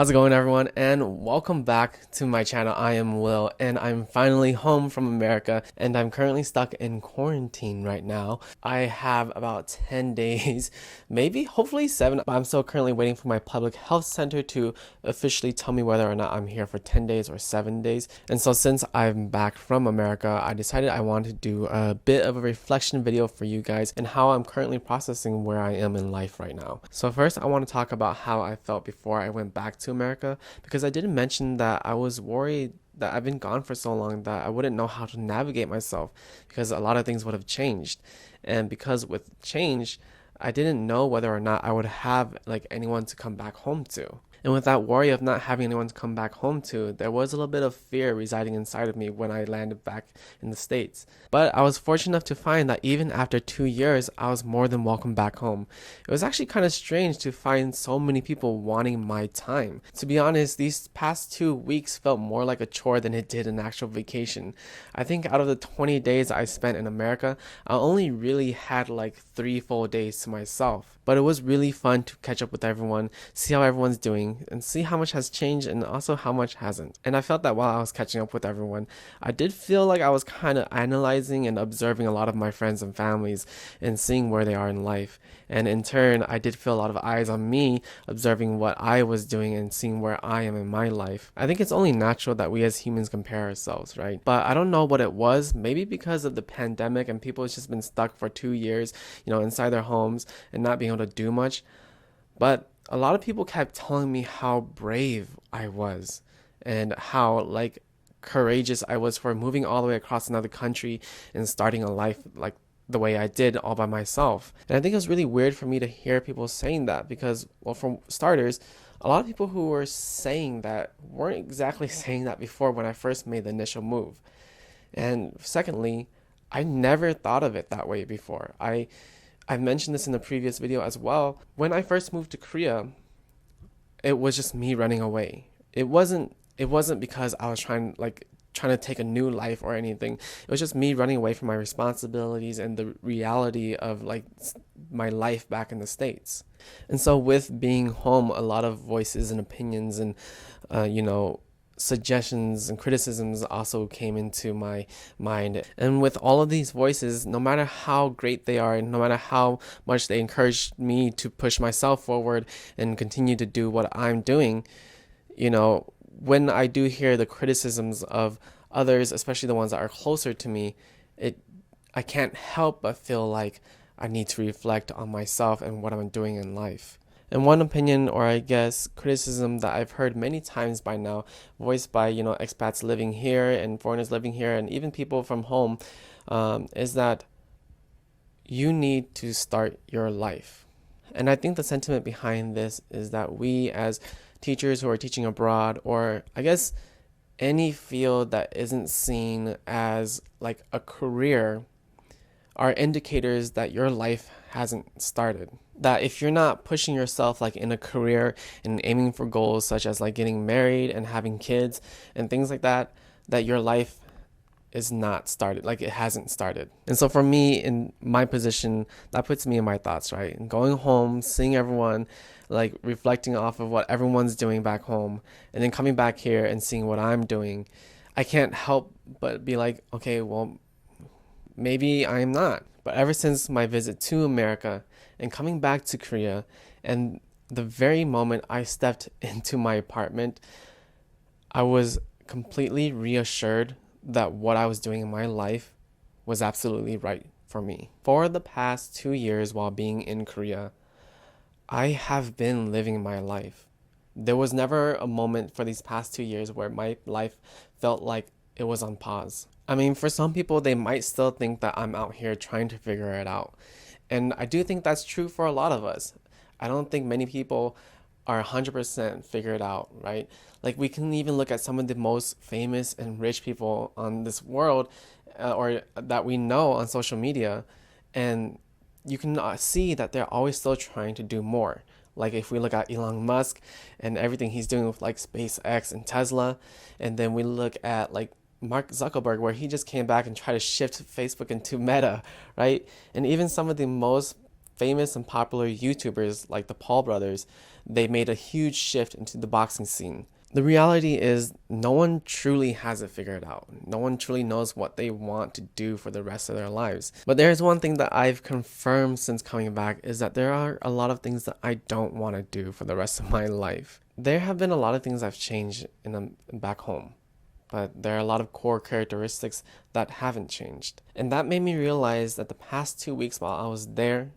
How's it going, everyone? And welcome back to my channel. I am Will, and I'm finally home from America, and I'm currently stuck in quarantine right now. I have about 10 days, maybe, hopefully 7, but I'm still currently waiting for my public health center to officially tell me whether or not I'm here for 10 days or 7 days. And so since I'm back from America, I decided I wanted to do a bit of a reflection video for you guys and how I'm currently processing where I am in life right now. So first, I want to talk about how I felt before I went back to America, because I didn't mention that I was worried that I've been gone for so long that I wouldn't know how to navigate myself, because a lot of things would have changed. And because with change, I didn't know whether or not I would have anyone to come back home to. And with that worry of not having anyone to come back home to, there was a little bit of fear residing inside of me when I landed back in the States. But I was fortunate enough to find that even after 2 years, I was more than welcome back home. It was actually kind of strange to find so many people wanting my time. To be honest, these past 2 weeks felt more like a chore than it did an actual vacation. I think out of the 20 days I spent in America, I only really had like 3 full days to myself. But it was really fun to catch up with everyone, see how everyone's doing, and see how much has changed and also how much hasn't. And I felt that while I was catching up with everyone, I did feel like I was kind of analyzing and observing a lot of my friends and families and seeing where they are in life. And in turn, I did feel a lot of eyes on me, observing what I was doing and seeing where I am in my life. I think it's only natural that we as humans compare ourselves, right? But I don't know what it was. Maybe because of the pandemic and people have just been stuck for 2 years, inside their homes and not being able to do much. But a lot of people kept telling me how brave I was and how courageous I was for moving all the way across another country and starting a life like the way I did all by myself. And I think it was really weird for me to hear people saying that because, well, for starters, a lot of people who were saying that weren't exactly saying that before when I first made the initial move. And secondly, I never thought of it that way before. I mentioned this in the previous video as well. When I first moved to Korea, it was just me running away. It wasn't because I was trying to take a new life or anything. It was just me running away from my responsibilities and the reality of my life back in the States. And so with being home, a lot of voices and opinions and suggestions and criticisms also came into my mind. And with all of these voices, no matter how great they are and no matter how much they encourage me to push myself forward and continue to do what I'm doing, when I do hear the criticisms of others, especially the ones that are closer to me, I can't help but feel like I need to reflect on myself and what I'm doing in life. And one opinion, or I guess criticism, that I've heard many times by now, voiced by expats living here and foreigners living here and even people from home, is that you need to start your life. And I think the sentiment behind this is that we as teachers who are teaching abroad, or I guess any field that isn't seen as like a career, are indicators that your life hasn't started. That if you're not pushing yourself in a career and aiming for goals such as getting married and having kids and things like that, that your life is not started, it hasn't started. And so for me, in my position, that puts me in my thoughts, right? And going home, seeing everyone, reflecting off of what everyone's doing back home, and then coming back here and seeing what I'm doing, I can't help but be like, okay, well, maybe I'm not. But ever since my visit to America and coming back to Korea, and the very moment I stepped into my apartment, I was completely reassured that what I was doing in my life was absolutely right for me. For the past 2 years while being in Korea, I have been living my life. There was never a moment for these past 2 years where my life felt like it was on pause. I mean, for some people, they might still think that I'm out here trying to figure it out. And I do think that's true for a lot of us. I don't think many people are 100% figured out, right? We can even look at some of the most famous and rich people on this world or that we know on social media, and you can see that they're always still trying to do more. If we look at Elon Musk and everything he's doing with SpaceX and Tesla, and then we look at Mark Zuckerberg, where he just came back and tried to shift Facebook into Meta, right? And even some of the most famous and popular YouTubers like the Paul brothers, they made a huge shift into the boxing scene. The reality is, no one truly has it figured out. No one truly knows what they want to do for the rest of their lives. But there's one thing that I've confirmed since coming back is that there are a lot of things that I don't want to do for the rest of my life. There have been a lot of things I've changed back home, but there are a lot of core characteristics that haven't changed. And that made me realize that the past 2 weeks while I was there,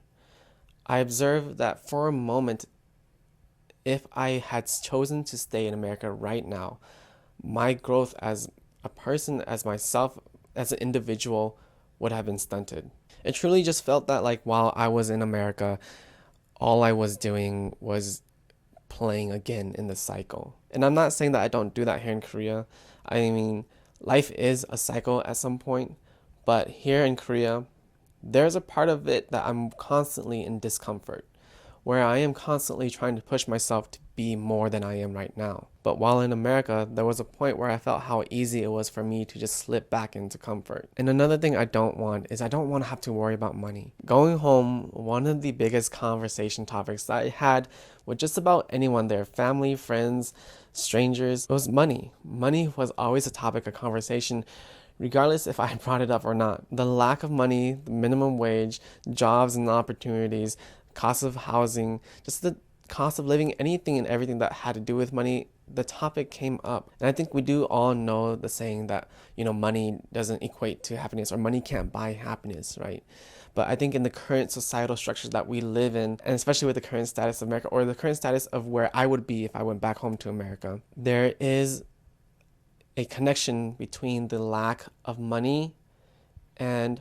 I observed that for a moment, if I had chosen to stay in America right now, my growth as a person, as myself, as an individual would have been stunted. It truly just felt that like while I was in America, all I was doing was playing again in the cycle. And I'm not saying that I don't do that here in Korea. I mean, life is a cycle at some point, but here in Korea, there's a part of it that I'm constantly in discomfort, where I am constantly trying to push myself to be more than I am right now. But while in America, there was a point where I felt how easy it was for me to just slip back into comfort. And another thing I don't want is I don't want to have to worry about money. Going home, one of the biggest conversation topics that I had with just about anyone there, family, friends, strangers, was money. Money was always a topic of conversation, regardless if I brought it up or not. The lack of money, the minimum wage, jobs and opportunities, cost of housing, just the cost of living, anything and everything that had to do with money, the topic came up. And I think we do all know the saying that, money doesn't equate to happiness, or money can't buy happiness, right? But I think in the current societal structures that we live in, and especially with the current status of America, or the current status of where I would be if I went back home to America, there is a connection between the lack of money and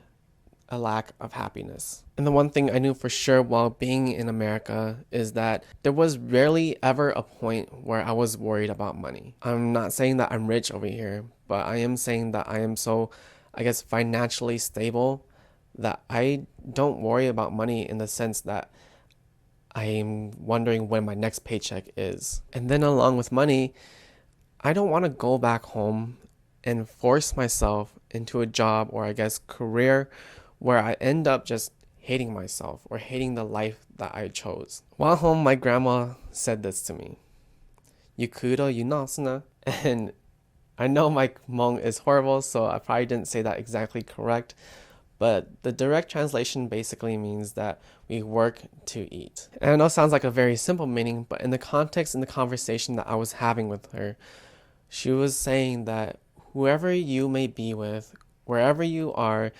a lack of happiness. And the one thing I knew for sure while being in America is that there was rarely ever a point where I was worried about money. I'm not saying that I'm rich over here, but I am saying that I am so, financially stable that I don't worry about money in the sense that I'm wondering when my next paycheck is. And then along with money, I don't want to go back home and force myself into a job or career where I end up just hating myself or hating the life that I chose. While home, my grandma said this to me. Yukuro yunasuna. And I know my Hmong is horrible, so I probably didn't say that exactly correct. But the direct translation basically means that we work to eat. And I know it sounds like a very simple meaning, but in the context, in the conversation that I was having with her, she was saying that whoever you may be with, wherever you are,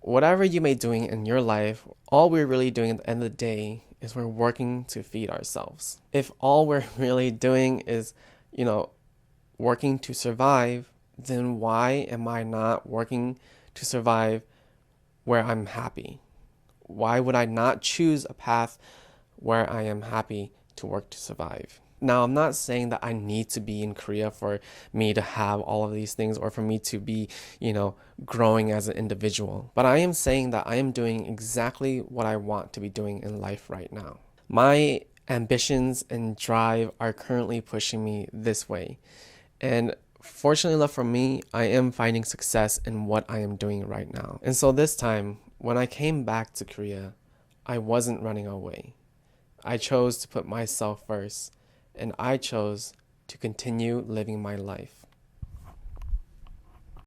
whatever you may be doing in your life, all we're really doing at the end of the day is we're working to feed ourselves. If all we're really doing is, working to survive, then why am I not working to survive where I'm happy? Why would I not choose a path where I am happy to work to survive? Now, I'm not saying that I need to be in Korea for me to have all of these things or for me to be, growing as an individual. But I am saying that I am doing exactly what I want to be doing in life right now. My ambitions and drive are currently pushing me this way. And fortunately enough for me, I am finding success in what I am doing right now. And so this time, when I came back to Korea, I wasn't running away. I chose to put myself first. And I chose to continue living my life.